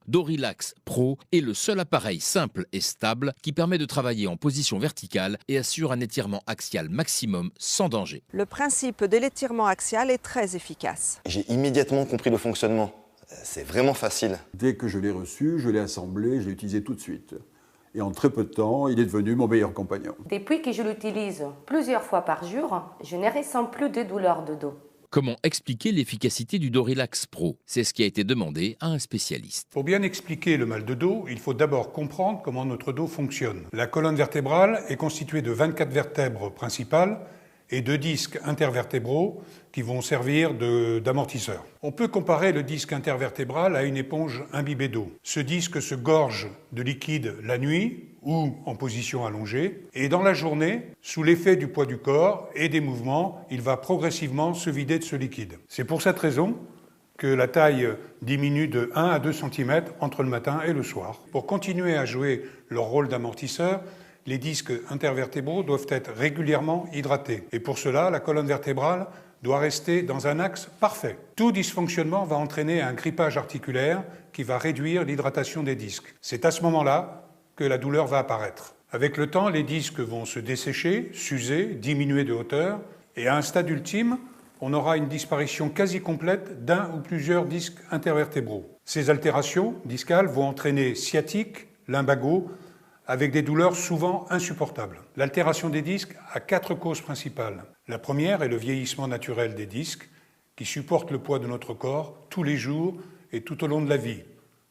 Dorilax Pro est le seul appareil simple et stable qui permet de travailler en position verticale et assure un étirement axial maximum sans danger. Le principe de l'étirement axial est très efficace. J'ai immédiatement compris le fonctionnement. C'est vraiment facile. Dès que je l'ai reçu, je l'ai assemblé, je l'ai utilisé tout de suite. Et en très peu de temps, il est devenu mon meilleur compagnon. Depuis que je l'utilise plusieurs fois par jour, je ne ressens plus de douleur de dos. Comment expliquer l'efficacité du Dorilax Pro? C'est ce qui a été demandé à un spécialiste. Pour bien expliquer le mal de dos, il faut d'abord comprendre comment notre dos fonctionne. La colonne vertébrale est constituée de 24 vertèbres principales et de disques intervertébraux qui vont servir d'amortisseurs. On peut comparer le disque intervertébral à une éponge imbibée d'eau. Ce disque se gorge de liquide la nuit ou en position allongée, et dans la journée, sous l'effet du poids du corps et des mouvements, il va progressivement se vider de ce liquide. C'est pour cette raison que la taille diminue de 1 à 2 cm entre le matin et le soir. Pour continuer à jouer leur rôle d'amortisseur, les disques intervertébraux doivent être régulièrement hydratés. Et pour cela, la colonne vertébrale doit rester dans un axe parfait. Tout dysfonctionnement va entraîner un grippage articulaire qui va réduire l'hydratation des disques. C'est à ce moment-là que la douleur va apparaître. Avec le temps, les disques vont se dessécher, s'user, diminuer de hauteur, et à un stade ultime, on aura une disparition quasi complète d'un ou plusieurs disques intervertébraux. Ces altérations discales vont entraîner sciatique, lumbago, avec des douleurs souvent insupportables. L'altération des disques a 4 causes principales. La première est le vieillissement naturel des disques, qui supportent le poids de notre corps tous les jours et tout au long de la vie.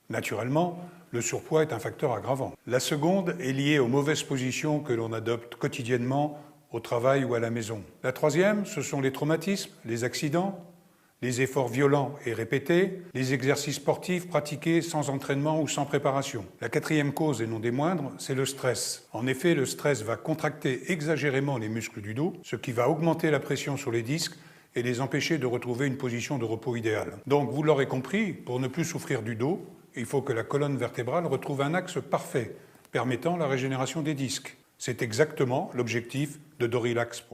Naturellement, le surpoids est un facteur aggravant. La seconde est liée aux mauvaises positions que l'on adopte quotidiennement au travail ou à la maison. La troisième, ce sont les traumatismes, les accidents, les efforts violents et répétés, les exercices sportifs pratiqués sans entraînement ou sans préparation. La quatrième cause, et non des moindres, c'est le stress. En effet, le stress va contracter exagérément les muscles du dos, ce qui va augmenter la pression sur les disques et les empêcher de retrouver une position de repos idéale. Donc, vous l'aurez compris, pour ne plus souffrir du dos, il faut que la colonne vertébrale retrouve un axe parfait, permettant la régénération des disques. C'est exactement l'objectif de Dorilax Pro.